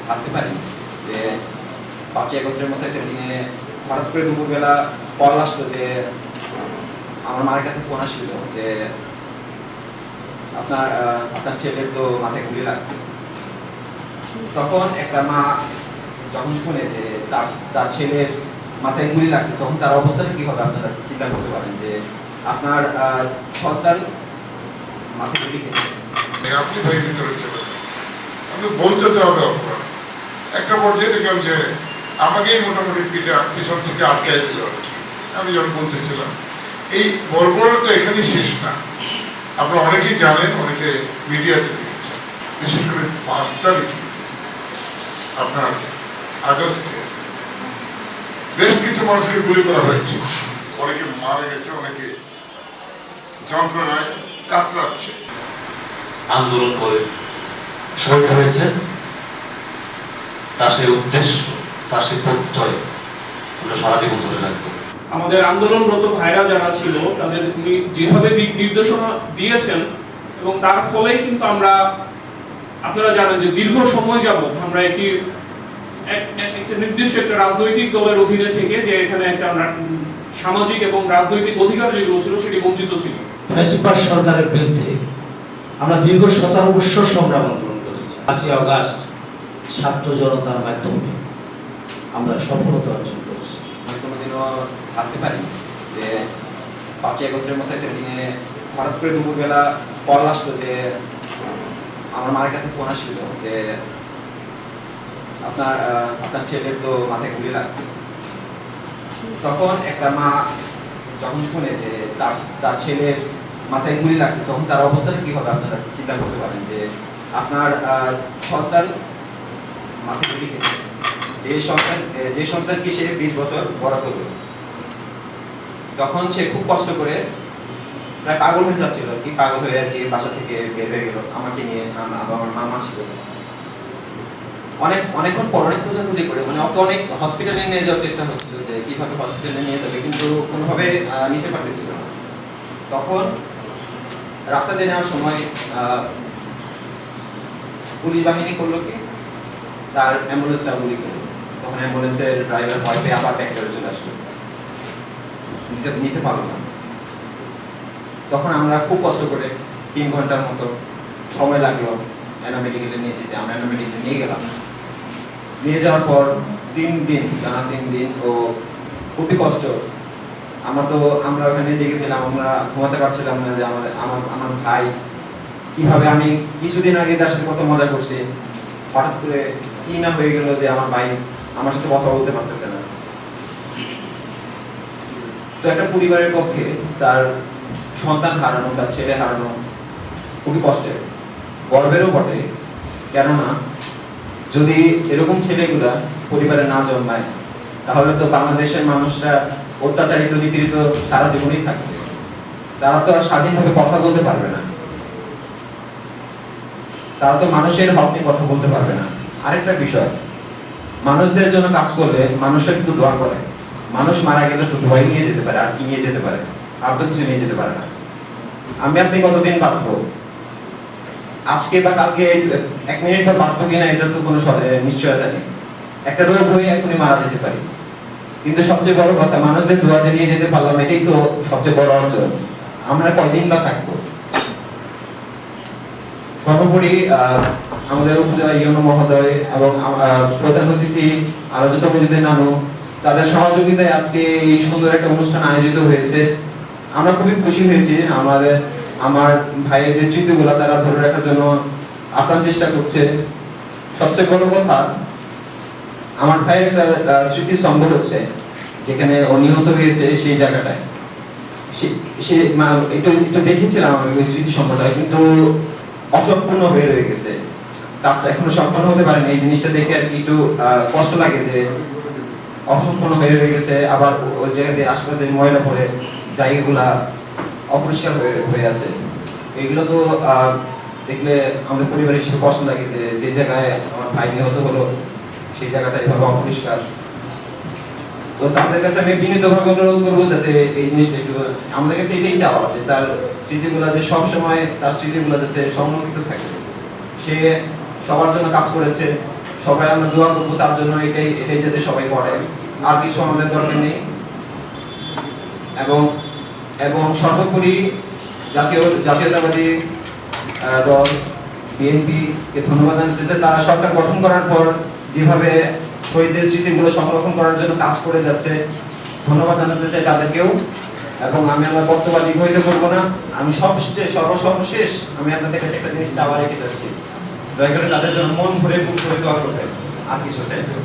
ভাবতে পারি যে 5ই আগস্টের মতো একটা দিনে হঠাৎ করে দুপুরবেলা কল আসলো যে আমার মার কাছে ফোন আসছিল যে আপনার ছেলের তো মাথায় গুলি লাগছে। তখন একটা মা যখন শুনে যে তার ছেলের মাথায় গুলি লাগছে, তখন তার অবস্থাটা কি হবে আপনারা চিন্তা করতে পারেন যে আপনার সন্তান মাথায় গুলি খেয়েছে। আপনি ভাই ভিতরে চলে আমি বলতে তো হবে অপরাধ। একটা পর্যায়ে দেখলাম যে আমাকেই মোটামুটি পিছন থেকে আটকাই দিল আর কি। আমি যখন বলতেছিলাম এই বর্বরতা তো এখানেই শেষ না। আপনারা অনেকেই জানেন, অনেকে মিডিয়াতে দেখেছেন, বিশেষ করে 5 তারিখে আপনার আগস্টে বেশ কিছু মানুষকে গুলি করা হয়েছে। অনেকে মারা গেছে, অনেকে যন্ত্রণায় কাতরাচ্ছে। আন্দোলন করে শহীদ হয়েছে, তার সেই উদ্দেশ্য, তার সেই প্রত্যয় আমরা সারা জীবন ধরে রাখবো। আমাদের আন্দোলনরত ভাইরা যারা ছিল তাদের উনি যেভাবে দিক নির্দেশনা দিয়েছেন এবং তার ফলেই কিন্তু আমরা, আপনারা জানেন যে দীর্ঘ সময় যাবত আমরা একটা নির্দিষ্ট একটা রাজনৈতিক দলের অধীনে থেকে যে এখানে একটা সামাজিক এবং রাজনৈতিক অধিকার যেগুলো ছিল সেটি বঞ্চিত ছিল। ফ্যাসিবাদ সরকারের বিরুদ্ধে আমরা দীর্ঘ 17 বছর সংগ্রাম আন্দোলন করেছি। 5ই আগস্ট ছাত্র জনতার মাধ্যমে আমরা সফলতা অর্জন করেছি। আমি কোনোদিনও ভাবতে পারি যে 5ই আগস্টের মতো একটা দিনে হঠাৎ করে দুপুরবেলা কল আসলো যে আমার মার কাছে ফোন আসছিল যে আপনার ছেলের তো মাথায় গুলি লাগছে। তখন একটা মা যখন শুনে যে তার ছেলের মাথায় গুলি লাগছে, তখন তার অবস্থাটা কি হবে আপনারা চিন্তা করতে পারেন যে আপনার সন্তান মাথায় গুলি খেয়েছে। যে সন্তানকে সে 20 বছর বড় করল, তখন সে খুব কষ্ট করে প্রায় পাগল হয়ে যাচ্ছিল আর কি, পাগল হয়ে আর কি বাসা থেকে বের হয়ে গেল আমাকে নিয়ে। আমার মামা ছিল, অনেকক্ষণ পর অনেক খোঁজাখুঁজি করে মানে অনেক হসপিটালে নিয়ে যাওয়ার চেষ্টা হচ্ছিল যে কিভাবে হসপিটালে নিয়ে যাবে, কিন্তু কোনোভাবে নিতে পারতেছিল না। তখন রাস্তা দিয়ে নেওয়ার সময় পুলিশ বাহিনী করলো কি, তার অ্যাম্বুলেন্সটা গুলি করলো। তখন অ্যাম্বুলেন্সের ড্রাইভার ভয় পেয়ে আবার ব্যাক করে চলে আসলো, নিতে পারলো না। তখন আমরা খুব কষ্ট করে 3 ঘন্টার মতো সময় লাগলো এনা মেডিকেলে নিয়ে যেতে। আমরা এনা মেডিকেলে নিয়ে গেলাম। নিয়ে যাওয়ার পর 3 দিন টানা 3 দিন ও খুবই কষ্ট। আমরা ওখানে জেগেছিলাম, আমরা ঘুমাতে পারছিলাম না যে আমার ভাই কিভাবে, আমি কিছুদিন আগে তার সাথে কত মজা করছি, হঠাৎ করে কি না হয়ে গেল যে আমার ভাই আমার সাথে কথা বলতে পারতেছে না। তো একটা পরিবারের পক্ষে তার সন্তান হারানো, তার ছেলে হারানো খুবই কষ্টের, গর্বেরও বটে। কেননা যদি এরকম ছেলেগুলা পরিবারে না জন্মায়, তাহলে তো বাংলাদেশের মানুষরা অত্যাচারিত, নিপীড়িত সারা জীবনই থাকবে। তারা তো আর স্বাধীনভাবে কথা বলতে পারবে না, তারা তো মানুষের হক নিয়ে কথা বলতে পারবে না। আরেকটা বিষয়, মানুষদের জন্য কাজ করলে মানুষরা কিন্তু দোয়া করে। মানুষ মারা গেলে তো দোয়াই নিয়ে যেতে পারে, আর কি নিয়ে যেতে পারে? আর তো কিছু নিয়ে যেতে পারে না। আপনি কতদিন বাঁচবো, আজকে বা কালকে 1 মিনিট পর বাঁচবো কিনা এটা তো কোনো নিশ্চয়তা নেই। একটা রোগ হয়ে এখনই মারা যেতে পারি, কিন্তু সবচেয়ে বড় কথা মানুষদের দোয়া যে নিয়ে যেতে পারলাম, এটাই তো সবচেয়ে বড় অর্জন। আমরা কয়দিন বা থাকবো? সর্বোপরি আমাদের উপজেলা ইউনো মহোদয় এবং প্রধান অতিথি আলোচিত মজিদের নানু, তাদের সহযোগিতায় আজকে এই সুন্দর একটা অনুষ্ঠান আয়োজিত হয়েছে। আমরা খুবই খুশি হয়েছি। আমার ভাইয়ের যে স্মৃতিগুলো তারা ধরে রাখার জন্য আপ্রাণ চেষ্টা করছে। সবচেয়ে বড় কথা, আমার ভাইয়ের একটা স্মৃতি স্তম্ভ হচ্ছে যেখানে ও নিহত হয়েছে সেই জায়গাটায়। সে একটু দেখেছিলাম আমি ওই স্মৃতি স্তম্ভটা, কিন্তু অসম্পূর্ণ হয়ে রয়ে গেছে। কাজটা এখনো সম্পূর্ণ হতে পারেনি। এই জিনিসটা দেখে আর কি একটু কষ্ট লাগে যে অসম্পূর্ণ হয়ে রয়ে গেছে। আবার ওই জায়গাতে আশপাশে ময়লা পড়ে জায়গাগুলা অপরিষ্কার হয়ে আছে। এগুলো তো দেখলে আমাদের পরিবার হিসেবে কষ্ট লাগে যে জায়গায় আমার ভাই নিহত হলো সেই জায়গাটা এভাবে অপরিষ্কার। তো স্যারদের কাছে আমি বিনীতভাবে অনুরোধ করবো যাতে এই জিনিসটা একটু, আমাদের কাছে এটাই চাওয়া আছে, তার স্মৃতিগুলো যে সবসময় তার স্মৃতিগুলো যাতে সংরক্ষিত থাকে। সে সবার জন্য কাজ করেছে, সবাই আমরা দোয়া করবো তার জন্য, এটাই যাতে সবাই করে, আর কিছু আমাদের দরকার নেই। এবং এবং সর্বোপরি জাতীয়তাবাদী দল বিএনপি কে ধন্যবাদ জানাতে, তারা সরকার গঠন করার পর যেভাবে শহীদদের স্মৃতিগুলো সংরক্ষণ করার জন্য কাজ করে যাচ্ছে, ধন্যবাদ জানাতে চাই তাদেরকেও। এবং আমি আমার বক্তব্য দীর্ঘায়িত করবো না, আমি সর্বশেষ আমি আপনাদের কাছে একটা জিনিস চাওয়া রেখে যাচ্ছি, দয়া করে তাদের জন্য মন ভরে বুক ভরে দোয়া করবেন, আর কিছু চাই না।